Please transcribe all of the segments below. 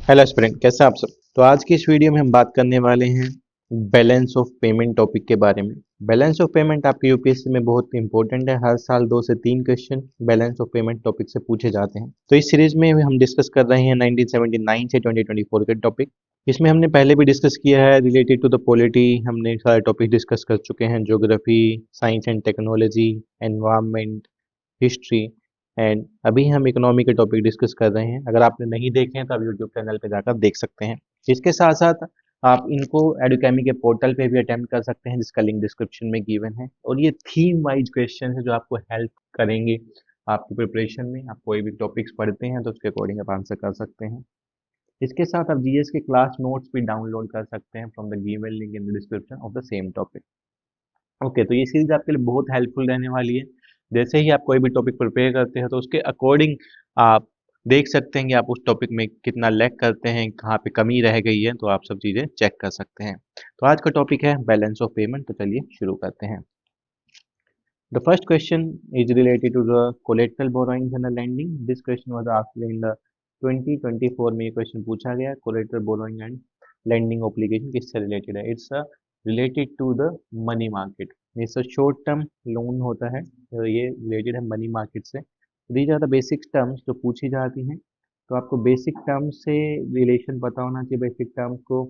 Hello student, कैसे हैं आप सब। तो आज की इस वीडियो में हम बात करने वाले हैं बैलेंस ऑफ पेमेंट टॉपिक के बारे में। बैलेंस ऑफ पेमेंट आपके यूपीएससी में बहुत इंपॉर्टेंट है। हर साल 2 से 3 question balance of payment topic से पूछे जाते हैं। तो इस सीरीज में हम डिस्कस कर रहे हैं 1979 से 2024 के टॉपिक। इसमें हमने पहले भी डिस्कस किया है रिलेटेड टू द पॉलिटी। हमने सारे टॉपिक डिस्कस कर चुके हैं, geography, science and technology, environment, history and अभी हम इकोनॉमी के टॉपिक डिस्कस कर रहे हैं। अगर आपने नहीं देखे हैं तो आप यूट्यूब चैनल पे जाकर देख सकते हैं। इसके साथ साथ आप इनको एडुकेमी के पोर्टल पे भी अटेम्प्ट कर सकते हैं, जिसका लिंक डिस्क्रिप्शन में गिवन है। और ये थीम वाइज क्वेश्चन है जो आपको हेल्प करेंगे आपकी प्रिपरेशन में। आप कोई भी टॉपिक्स पढ़ते हैं तो उसके अकॉर्डिंग आप आंसर कर सकते हैं। इसके साथ आप जीएस के क्लास नोट्स भी डाउनलोड कर सकते हैं from the given link in the description of the same topic. Okay, तो ये सीरीज आपके लिए बहुत हेल्पफुल रहने वाली है। जैसे ही आप कोई भी टॉपिक प्रिपेयर करते हैं तो उसके अकॉर्डिंग आप देख सकते हैं कि आप उस टॉपिक में कितना लैग करते हैं, कहाँ पे कमी रह गई है, तो आप सब चीज़ें चेक कर सकते हैं। तो आज का टॉपिक है बैलेंस ऑफ पेमेंट। तो चलिए शुरू करते हैं। The first question is related to the collateral borrowings and lending. This question was asked in the 2024 में। ये क्वेश्चन पूछा गया collateral borrowing and lending obligation किससे रिलेटेड है। It's related to the money market. ये शॉर्ट टर्म लोन होता है, तो ये रिलेटेड है मनी मार्केट से। These are the basic terms जो पूछी जाती हैं। तो आपको बेसिक टर्म्स से रिलेशन पता होना चाहिए। बेसिक टर्म्स को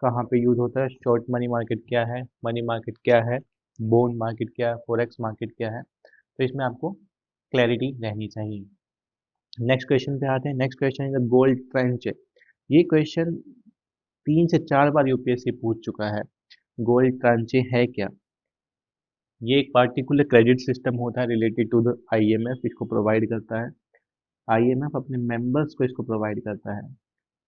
कहाँ पे यूज होता है, शॉर्ट मनी मार्केट क्या है, मनी मार्केट क्या है, बॉन्ड मार्केट क्या है, फॉरेक्स मार्केट क्या है। तो इसमें आपको क्लैरिटी रहनी चाहिए। नेक्स्ट क्वेश्चन पे आते हैं। Next question is gold trench. ये क्वेश्चन 3 से 4 बार यूपीएससी पूछ चुका है। गोल्ड ट्रांचे है क्या। ये एक पार्टिकुलर क्रेडिट सिस्टम होता है रिलेटेड टू द आईएमएफ, इसको प्रोवाइड करता है। आईएमएफ अपने मेंबर्स को इसको प्रोवाइड करता है।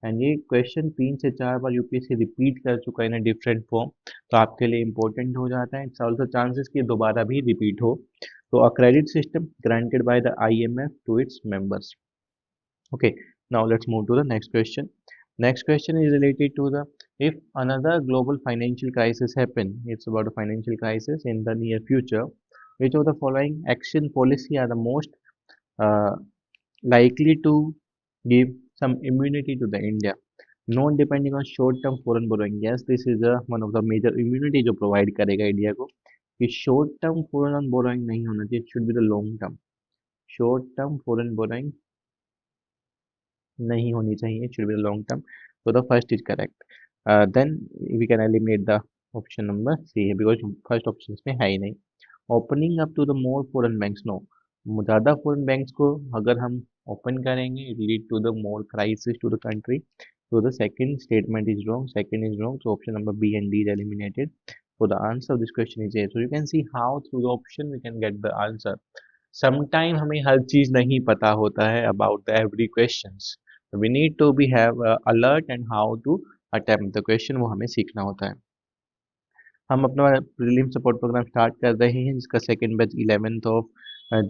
एंड ये क्वेश्चन 3 से 4 बार यूपीएससी रिपीट कर चुका है इन डिफरेंट फॉर्म। तो आपके लिए इंपॉर्टेंट हो जाता है। इट्स ऑल्सो चांसेस कि दोबारा भी रिपीट हो। तो a credit system granted by the IMF to its members. Okay, now let's move to the next question. Next question is related to the if another global financial crisis happen, it's about a financial crisis in the near future. Which of the following action policy are the most uh, likely to give some immunity to the India? Not depending on short-term foreign borrowing. Yes, this is one of the major immunity जो provide करेगा India को कि short-term foreign borrowing नहीं होना चाहिए. It should be the long-term. Short-term foreign borrowing नहीं होनी चाहिए, should be the long term. So the first is correct. Then we can eliminate the option number C है because first option इसमें है ही नहीं. Opening up to the more foreign banks, no. ज़्यादा foreign banks को अगर हम open करेंगे it lead to the more crisis to the country. So the second statement is wrong. Second is wrong. So option number B and D is eliminated. So the answer of this question is A. So you can see how through the option we can get the answer. Sometime हमें हर चीज़ नहीं पता होता है about the every questions. We need to be have alert and how to attempt the question, वो हमें सीखना होता है। हम अपना प्रीलिम सपोर्ट प्रोग्राम स्टार्ट कर रहे हैं, जिसका second batch 11th of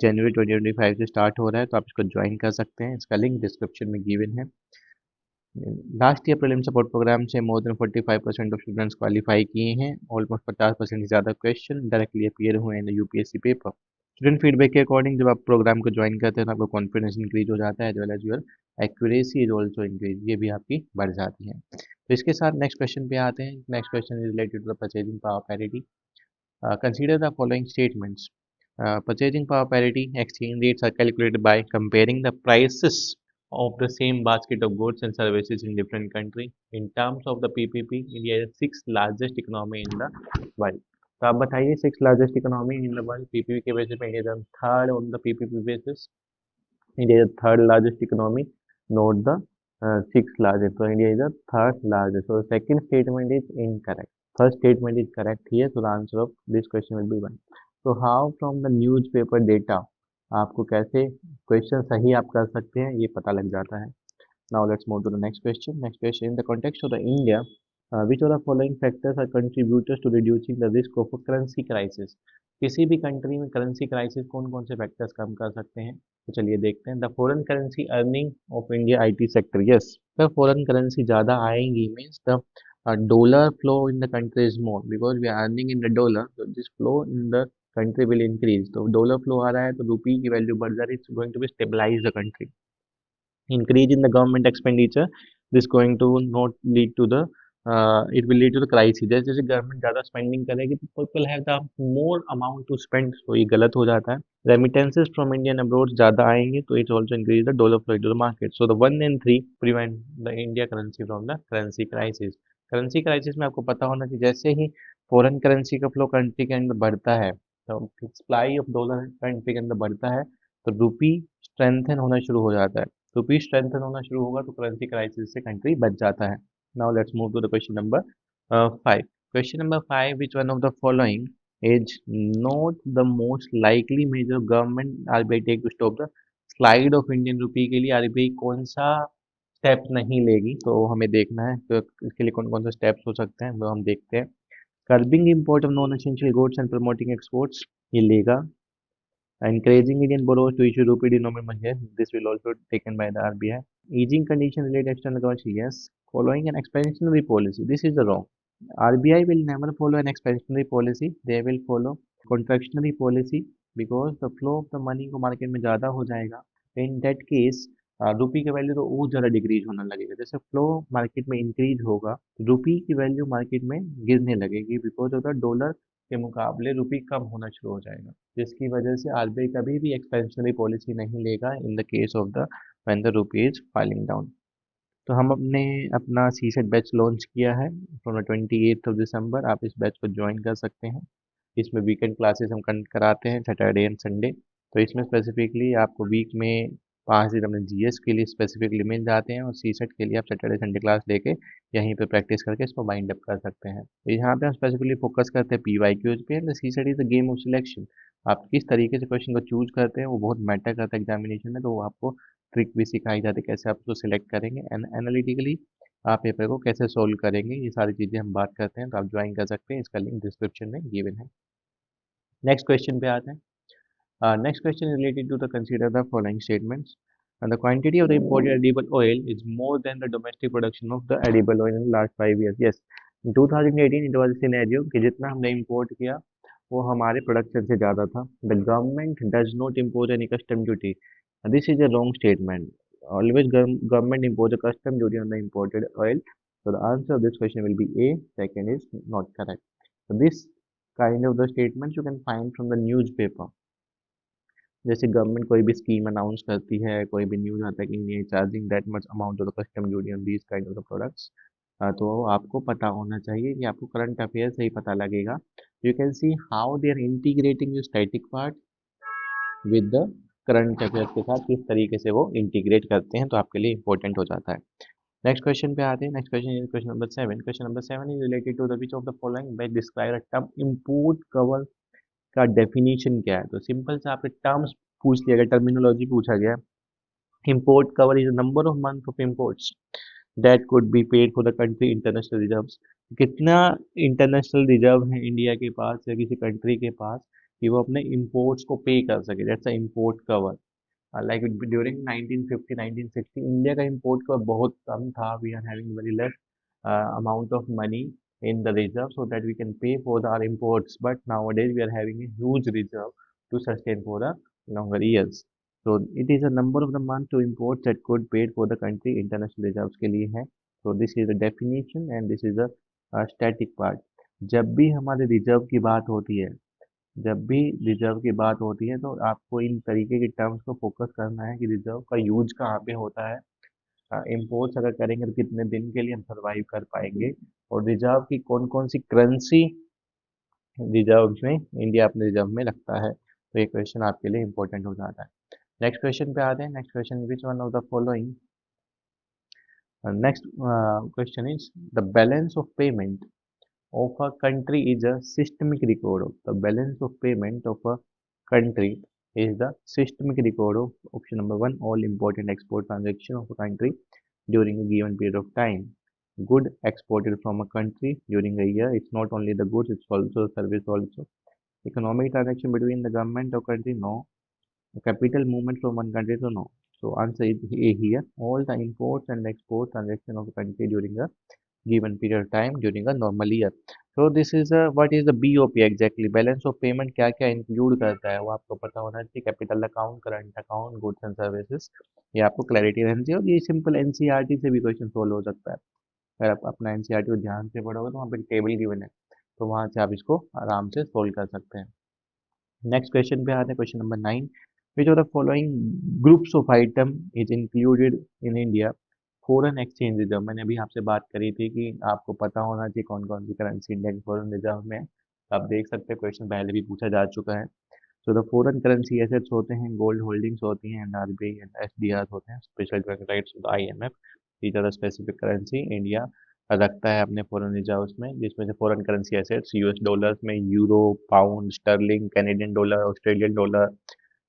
January 2025 से स्टार्ट हो रहा है। तो आप इसको ज्वाइन कर सकते हैं, इसका लिंक डिस्क्रिप्शन में गिवन है। Last year prelim support programme से more than 45% of students qualify किए हैं। ऑलमोस्ट 50% से ज़्यादा क्वेश्चन डायरेक्टली अपीयर हुए हैं यूपीएससी पेपर। स्टूडेंट फीडबैक के अकॉर्डिंग जब आप प्रोग्राम को ज्वाइन करते हैं तो आपका कॉन्फिडेंस इंक्रीज हो जाता है, as well as your accuracy is also increase, ये भी आपकी बढ़ जाती है। तो इसके साथ नेक्स्ट क्वेश्चन पे आते हैं। Next question is related to the purchasing power parity. Consider the following statements. Purchasing power parity exchange rates are calculated by comparing the prices of the same basket of goods and services in different countries. In terms of the PPP, India is the sixth largest economy in the world. तो आप बताइए six largest economy in the world. PPP के basis पे India third on the PPP basis. India is third largest economy, not the six largest. तो India is the third largest. So second statement is incorrect. First statement is correct here. So the answer of this question will be 1. So how from the newspaper data आपको कैसे question सही आप कर सकते हैं ये पता लग जाता है। Now let's move to the next question. Next question, in the context of the India, which of the following factors are contributors to reducing the risk of a currency crisis? किसी भी कंट्री में currency crisis कौन कौन से factors कम कर सकते हैं, तो चलिए देखते हैं। The foreign currency earning of India IT sector. Yes, the foreign currency ज़्यादा आएंगी means the dollar flow in the country is more because we are earning in the dollar, तो this flow in the country will increase. तो dollar flow आ रहा है तो रुपी की value बढ़ जा रही है, it's going to be stabilize the country. Increase in the government expenditure this going to not lead to the it will lead to the crisis. जैसे जैसे गवर्नमेंट ज़्यादा स्पेंडिंग करेगी तो people have the more amount to spend, तो ये गलत हो जाता है। रेमिटेंसेस फ्रॉम इंडियन अब्रोड ज़्यादा आएंगे तो it also increase the dollar flow to the market. So the 1 and 3 prevent the India currency from the currency crisis. Currency crisis में आपको पता होना चाहिए, जैसे ही फॉरेन करेंसी का फ्लो कंट्री के अंदर बढ़ता है, तो सप्लाई ऑफ डॉलर कंट्री के अंदर बढ़ता है, तो रुपी स्ट्रेंथन होना शुरू हो जाता है। रुपी स्ट्रेंथन होना शुरू होगा तो करेंसी क्राइसिस से कंट्री बच जाता है। Now let's move to the question number 5। Question number 5, which one of the following is not the most likely measure government RBI take to stop the slide of Indian rupee। के लिए RBI कौन सा step नहीं लेगी, तो हमें देखना है तो इसके लिए कौन कौन से स्टेप्स हो सकते हैं वो हम देखते हैं। Curbing import of non essential goods and promoting exports, ये लेगा। Encouraging Indian borrowers to issue rupee denominated money, this will also taken by the RBI. Easing condition related external currency, yes. Following an expansionary policy, this is the wrong. RBI will never follow an expansionary policy, they will follow contractionary policy, because the flow of the money को market में ज़्यादा हो जाएगा। In that case रुपी की value तो और ज़्यादा decrease होने लगेगा। जैसे फ्लो मार्केट में इंक्रीज होगा, रुपी की वैल्यू मार्केट में गिरने लगेगी, बिकॉज ऑफ द डॉलर के मुकाबले रुपी कम होना शुरू हो जाएगा, जिसकी वजह से आरबीआई कभी भी एक्सपेंशनरी पॉलिसी नहीं लेगा in the case of the when the rupee is filing down. तो हम अपने अपना सी सेट बैच लॉन्च किया है फ्रॉम द 28 दिसंबर। आप इस बैच को ज्वाइन कर सकते हैं। इसमें वीकेंड क्लासेस हम कंडक्ट कराते हैं, सैटरडे एंड संडे। तो इसमें स्पेसिफिकली आपको वीक में 5 दिन अपने जीएस के लिए स्पेसिफिकली मिल जाते हैं, और सी सेट के लिए आप सैटरडे संडे क्लास लेके यहीं पे प्रैक्टिस करके इसको माइंड अप कर सकते हैं। तो यहाँ पे हम स्पेसिफिकली फोकस करते हैं पी वाई क्यूज पे। And C set is the game of selection. आप किस तरीके से क्वेश्चन को चूज करते हैं वो बहुत मैटर करता है एग्जामिनेशन में। तो वो आपको ट्रिक भी सिखाई जाती है कैसे आप उसको सिलेक्ट करेंगे, एंड एनालिटिकली आप पेपर को कैसे सोल्व करेंगे, ये सारी चीज़ें हम बात करते हैं। तो आप ज्वाइन कर सकते हैं, इसका लिंक डिस्क्रिप्शन में गिवन है। नेक्स्ट क्वेश्चन पे आते हैं। Next question is related to the consider the following statements. And the quantity of the imported edible oil is more than the domestic production of the edible oil in the last 5 years. Yes, in 2018 it was a scenario कि जितना हमने import किया वो हमारे production से ज़्यादा था। The government does not impose any custom duty. This is a wrong statement. Always government impose a custom duty on the imported oil. So the answer of this question will be A. Second is not correct. So this kind of the statements you can find from the newspaper. जैसे government कोई भी scheme announce करती है, कोई भी news आता है कि ये charging that much amount of the custom duty on these kind of the products, तो आपको पता होना चाहिए कि आपको करंट अफेयर से ही पता लगेगा। You can see how they are integrating the static part with the current affairs के साथ, किस तरीके से वो इंटीग्रेट करते हैं, तो आपके लिए इंपॉर्टेंट हो जाता है। नेक्स्ट क्वेश्चन पे आते हैं। Next question is question number 7। Question number 7 is related to the which of the following best describe a term import cover का डेफिनेशन क्या है। तो सिंपल से आपके टर्म्स पूछ लिया गया, टर्मिनोलॉजी पूछा गया। Import cover is number of month of imports that could be paid for the country international reserves. कितना इंटरनेशनल रिजर्व है इंडिया के पास या किसी कंट्री के पास कि वो अपने इम्पोर्ट्स को पे कर सके, that's a import cover. Like during 1950 1960 India का इम्पोर्ट कवर बहुत कम था। We are having very less amount of money in the reserve so that we can pay for our imports, but nowadays we are having a huge reserve to sustain for the longer years. So it is a number of the month to import that could paid for the country international reserves के लिए है। so this is the definition and this is the static part। जब भी हमारे reserve की बात होती है, जब भी रिजर्व की बात होती है, तो आपको इन तरीके के टर्म्स को फोकस करना है कि रिजर्व का यूज कहाँ पे होता है, इम्पोर्ट्स अगर करेंगे तो कितने दिन के लिए हम सर्वाइव कर पाएंगे, और रिजर्व की कौन कौन सी करेंसी रिजर्व में इंडिया अपने रिजर्व में रखता है। तो ये क्वेश्चन आपके लिए इंपॉर्टेंट हो जाता है। नेक्स्ट क्वेश्चन पे आते हैं। Next question which one of the following next question is the balance of payment of a country is a systemic record of the balance of payment of a country is the systemic record of option number 1 all important export transaction of a country during a given period of time। good exported from a country during a year, it's not only the goods, it's also service also। economic transaction between the government of country, no। capital movement from one country to, no। so answer is A here, all the imports and export transaction of a country during a given period of time during a normal year। तो this is what is the BOP exactly, balance of payment क्या क्या include करता है वो आपको पता होना चाहिए। Capital account, current account, goods and services, ये आपको क्लैरिटी रहनी चाहिए। और ये सिंपल एनसीईआरटी से भी क्वेश्चन सोल्व हो सकता है। अगर आप अपना एनसीईआरटी को ध्यान से पढ़ोगे तो वहाँ पर टेबल गिवन है, तो वहाँ से आप इसको आराम से सोल्व कर सकते हैं। नेक्स्ट क्वेश्चन पे आते हैं, question number 9। Which of the following groups of item is included in India foreign exchange reserve. मैंने अभी आपसे बात करी थी कि आपको पता होना चाहिए कौन कौन सी करेंसी इंडिया के फॉरेन रिजर्व में है। आप देख सकते हैं क्वेश्चन पहले भी पूछा जा चुका है। तो द फॉरेन करेंसी एसेट्स होते हैं, गोल्ड होल्डिंग्स होती हैं, एनआरबी एंड एसडीआर होते हैं, special rights of the IMF. These are the specific currency India रखता है अपने फॉरेन रिजर्व्स में, जिसमें से foreign currency assets US dollars में euro, pound, sterling, Canadian dollar, Australian dollar,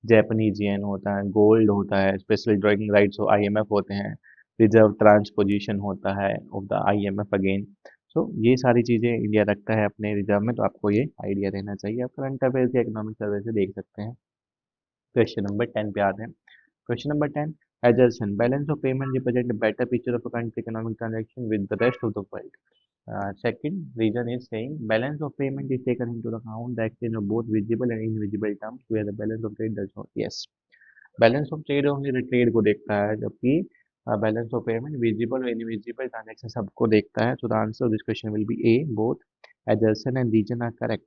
Japanese yen होता है, गोल्ड होता है, special drawing rights of IMF होते हैं, रिजर्व ट्रांस पोजीशन होता है of the IMF again. So ये सारी चीज़ें इंडिया रखता है अपने रिजर्व में, तो आपको ये आइडिया रहना चाहिए। आप करंट अफेयर्स या इकोनॉमिक सर्वे से देख सकते हैं। क्वेश्चन नंबर 10 पे आते हैं। Question number 10, एजर्सन, balance of payment represent a better picture of a country's economic transaction with the rest of the world. Second reason is saying balance of payment is taken into account the exchange of both visible and invisible terms, where the balance of trade does not. Yes, balance of trade only the trade को देखता है, जबकि balance of payment visible और invisible transaction सबको देखता है। So the answer of this question will be A, both assertion and reason are correct,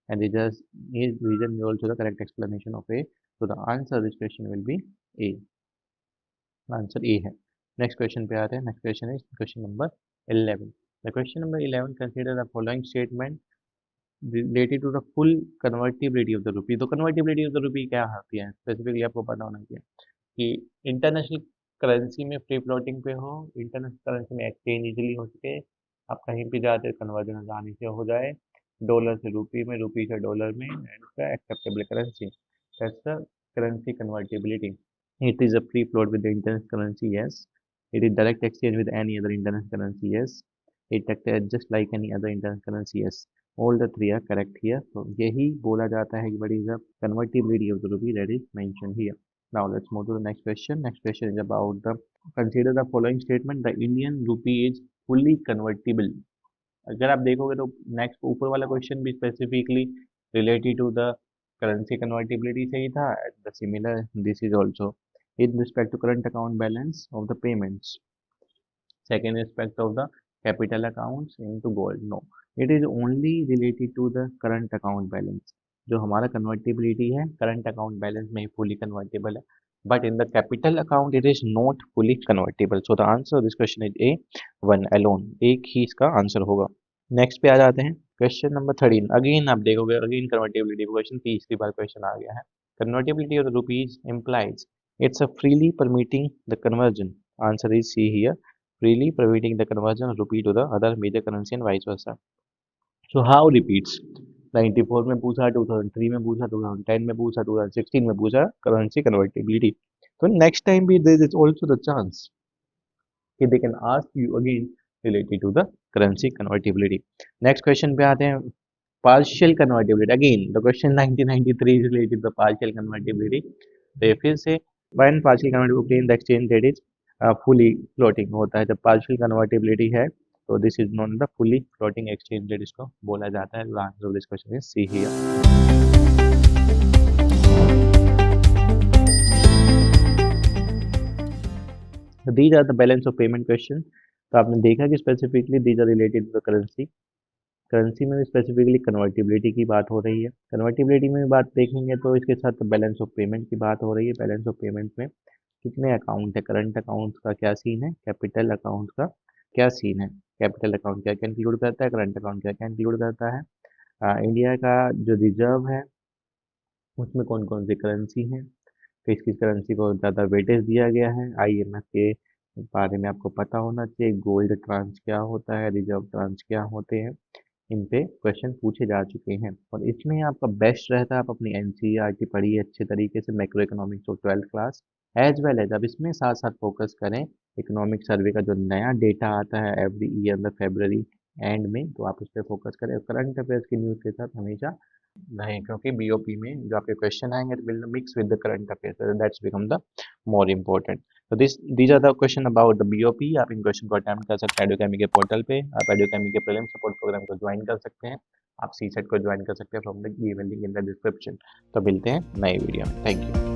and reason is also the correct explanation of A. So the answer of this question will be A. Answer A है। Next question पे आते हैं। Next question is question number 11। The question number 11, consider the following statement related to the full convertibility of the rupee. तो convertibility of the रुपी क्या होती है, specifically आपको पता होना चाहिए कि इंटरनेशनल करेंसी में फ्री फ्लोटिंग पे हो, इंटरनेशनल करेंसी में एक्सचेंज इजीली हो सके, आप कहीं भी जाते कन्वर्जन आसानी से हो जाए, डॉलर से रुपी में, रुपी से डॉलर में, and acceptable currency, that's the currency convertibility. It is a free float with the international currency, yes. It is direct exchange with any other international currency, yes. It acts just like any other international currency, yes. All the three are correct here. So यही बोला जाता है कि what is the convertibility of the rupee that is mentioned here. Now let's move to the next question. Next question is about the consider the following statement. The Indian rupee is fully convertible. अगर आप देखोगे तो next ऊपर वाला question भी specifically related to the currency convertibility से ही था, the similar this is also in respect to current account balance of the payments. Second, respect of the capital accounts into gold. No, it is only related to the current account balance. जो हमारा convertibility है current account balance में fully convertible है, but in the capital account it is not fully convertible. So the answer of this question is A, one alone. एक ही इसका answer होगा। Next पे आ जाते हैं, क्वेश्चन नंबर 13। अगेन आप देखोगे अगेन कन्वर्टिबिलिटी क्वेश्चन, तीसरी बार क्वेश्चन आ गया है। Convertibility of the rupees implies it's a freely permitting the conversion. Answer is C here. Freely permitting the conversion of rupee to the other major currency and vice versa. So how repeats? 94 में पूछा, 2003 में पूछा, 2010 में पूछा, 2016 में पूछा currency convertibility. So next time भी there is also the chance कि they can ask you again related to the currency convertibility. Next question पे आते हैं, partial convertibility. Again the question 1993 is related to the partial convertibility. तो ये फिर से when partial convertibility in the exchange rate is fully floating होता है, जब partial convertibility है तो this is known as the fully floating exchange rate इसको बोला जाता है। The answer of this question is C here. So these are the balance of payment question. तो आपने देखा कि specifically these are related to the currency. Currency में भी स्पेसिफिकली कन्वर्टिबिलिटी की बात हो रही है। कन्वर्टिबिलिटी में भी बात देखेंगे तो इसके साथ बैलेंस ऑफ पेमेंट की बात हो रही है। बैलेंस ऑफ पेमेंट में कितने अकाउंट है, करंट अकाउंट का क्या सीन है, कैपिटल अकाउंट का क्या सीन है, कैपिटल अकाउंट क्या क्या इंक्लूड करता है, करंट अकाउंट क्या क्या इंक्लूड करता है, इंडिया का जो रिजर्व है उसमें कौन कौन सी करेंसी है, किस किस करेंसी को ज़्यादा वेटेज दिया गया है, आईएमएफ के बारे में आपको पता होना चाहिए, गोल्ड ट्रांस क्या होता है, रिजर्व ट्रांस क्या होते हैं, इन पे क्वेश्चन पूछे जा चुके हैं। और इसमें आपका बेस्ट रहता है आप अपनी एनसीईआरटी पढ़िए अच्छे तरीके से, macro economics of 12th class, as well as अब इसमें साथ साथ फोकस करें इकोनॉमिक सर्वे का जो नया डेटा आता है एवरी ईयर में फरवरी एंड में, तो आप उस पर फोकस करें। करंट अफेयर्स की न्यूज़ के साथ हमेशा रहें, क्योंकि बीओपी में जो आपके क्वेश्चन आएंगे will mix with the current affairs, that's become the more important. तो these are the question about the BOP. आप इन क्वेश्चन को अटेम्प्ट कर सकते हैं एडोकेमी के पोर्टल पे। आप एडोकेमी के प्रीलिम सपोर्ट प्रोग्राम को ज्वाइन कर सकते हैं। आप सीसेट को ज्वाइन कर सकते हैं from the given link in the description. तो मिलते हैं नए वीडियो में। Thank you.